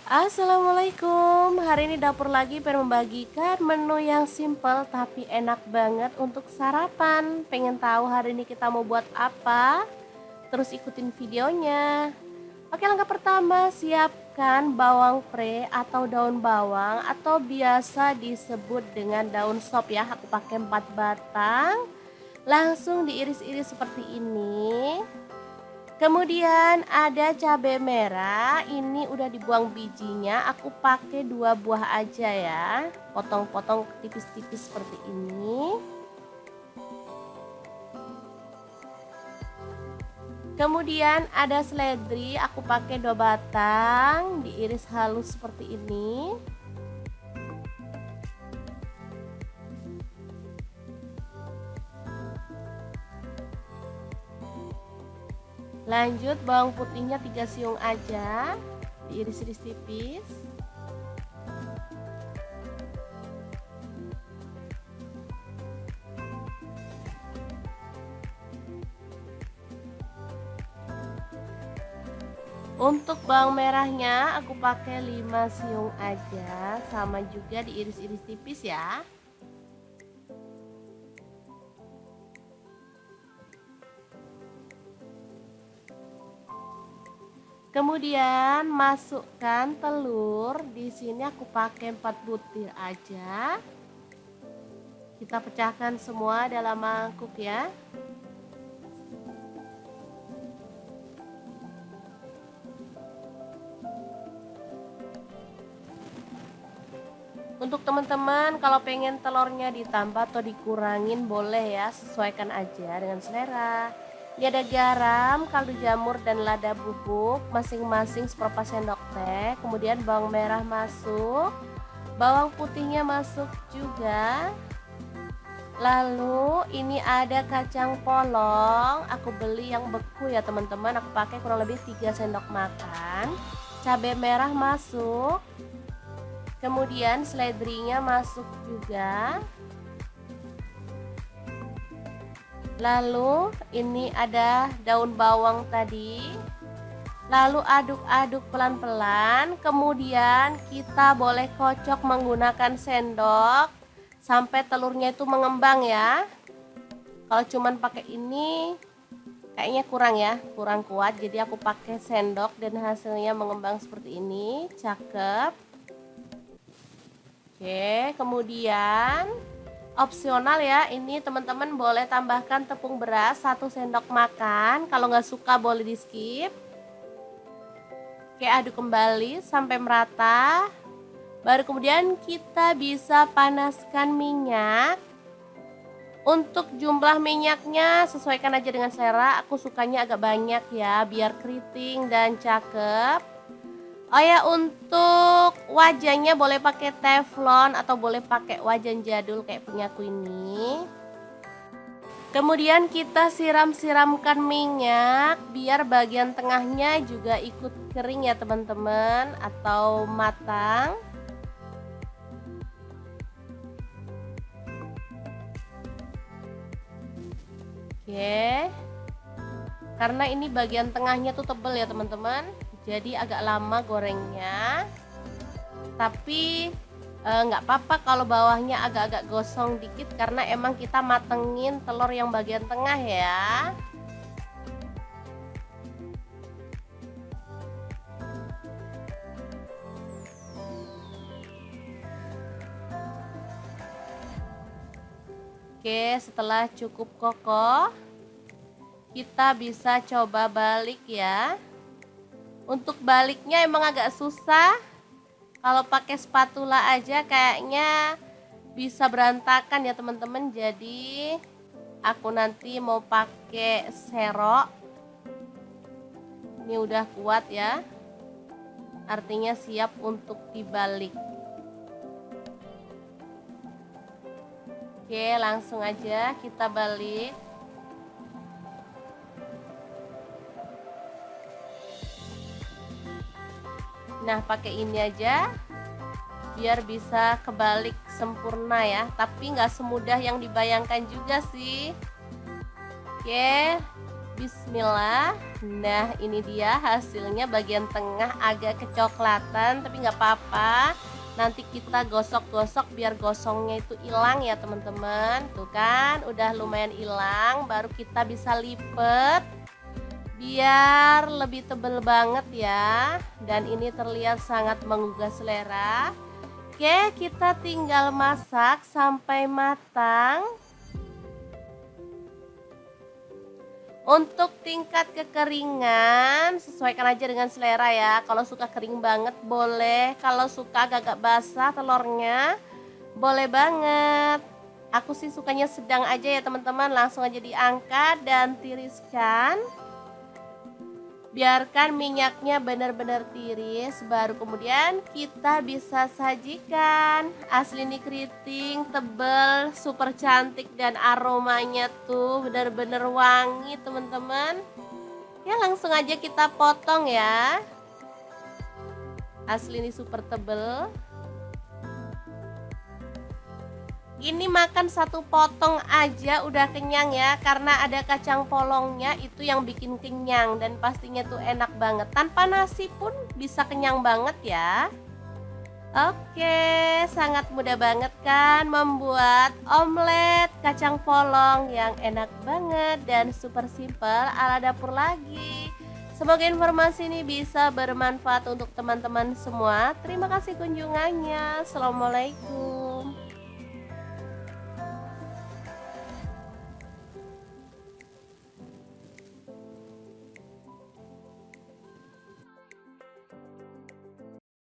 Assalamualaikum. Hari ini dapur lagi pengen membagikan menu yang simple tapi enak banget untuk sarapan. Pengen tahu hari ini kita mau buat apa? Terus ikutin videonya. Oke, langkah pertama, siapkan bawang pre atau daun bawang atau biasa disebut dengan daun sop ya. Aku pakai 4 batang. Langsung diiris-iris seperti ini. Kemudian ada cabai merah, ini udah dibuang bijinya, aku pakai 2 buah aja ya. Potong-potong tipis-tipis seperti ini. Kemudian ada seledri, aku pakai 2 batang, diiris halus seperti ini. Lanjut bawang putihnya 3 siung aja, diiris-iris tipis. Untuk bawang merahnya aku pakai 5 siung aja, sama juga diiris-iris tipis ya. Kemudian masukkan telur. Di sini aku pakai 4 butir aja. Kita pecahkan semua dalam mangkuk ya. Untuk teman-teman kalau pengen telurnya ditambah atau dikurangin boleh ya, sesuaikan aja dengan selera. Ini ada garam, kaldu jamur, dan lada bubuk masing-masing seperempat sendok teh. Kemudian bawang merah masuk, bawang putihnya masuk juga. Lalu ini ada kacang polong, aku beli yang beku ya teman-teman, aku pakai kurang lebih 3 sendok makan. Cabai merah masuk. Kemudian seledrinya masuk juga. Lalu ini ada daun bawang tadi. Lalu aduk-aduk pelan-pelan. Kemudian kita boleh kocok menggunakan sendok sampai telurnya itu mengembang ya. Kalau cuman pakai ini kayaknya kurang ya, kurang kuat. Jadi aku pakai sendok dan hasilnya mengembang seperti ini. Cakep. Oke, kemudian opsional ya, ini teman-teman boleh tambahkan tepung beras 1 sendok makan. Kalau nggak suka boleh di skip. Oke, aduk kembali sampai merata. Baru kemudian kita bisa panaskan minyak. Untuk jumlah minyaknya sesuaikan aja dengan selera. Aku sukanya agak banyak ya, biar keriting dan cakep. Oh ya, untuk wajahnya boleh pakai teflon atau boleh pakai wajan jadul kayak punyaku ini. Kemudian kita siram-siramkan minyak biar bagian tengahnya juga ikut kering ya teman-teman, atau matang. Oke. Karena ini bagian tengahnya tuh tebel ya teman-teman, jadi agak lama gorengnya. Tapi nggak apa-apa kalau bawahnya agak-agak gosong dikit karena emang kita matengin telur yang bagian tengah ya. Oke, setelah cukup kokoh kita bisa coba balik ya. Untuk baliknya emang agak susah. Kalau pakai spatula aja kayaknya bisa berantakan ya teman-teman. Jadi aku nanti mau pakai serok. Ini udah kuat ya. Artinya siap untuk dibalik. Oke, langsung aja kita balik. Nah, pakai ini aja biar bisa kebalik sempurna ya, tapi nggak semudah yang dibayangkan juga sih. Oke, Bismillah. Nah, ini dia hasilnya, bagian tengah agak kecoklatan, tapi nggak apa-apa. Nanti kita gosok-gosok biar gosongnya itu hilang ya teman-teman. Tuh kan, udah lumayan hilang. Baru kita bisa lipet biar lebih tebel banget ya. Dan ini terlihat sangat menggugah selera. Oke, kita tinggal masak sampai matang. Untuk tingkat kekeringan sesuaikan aja dengan selera ya. Kalau suka kering banget boleh, kalau suka agak-agak basah telurnya boleh banget. Aku sih sukanya sedang aja ya teman-teman. Langsung aja diangkat dan tiriskan. Biarkan minyaknya benar-benar tiris, baru kemudian kita bisa sajikan. Asli nih keriting, tebal, super cantik, dan aromanya tuh benar-benar wangi teman-teman. Ya langsung aja kita potong ya. Asli nih super tebal. Ini makan satu potong aja udah kenyang ya, karena ada kacang polongnya itu yang bikin kenyang dan pastinya tuh enak banget. Tanpa nasi pun bisa kenyang banget ya. Oke, sangat mudah banget kan membuat omelet kacang polong yang enak banget dan super simple ala dapur lagi. Semoga informasi ini bisa bermanfaat untuk teman-teman semua. Terima kasih kunjungannya. Assalamualaikum.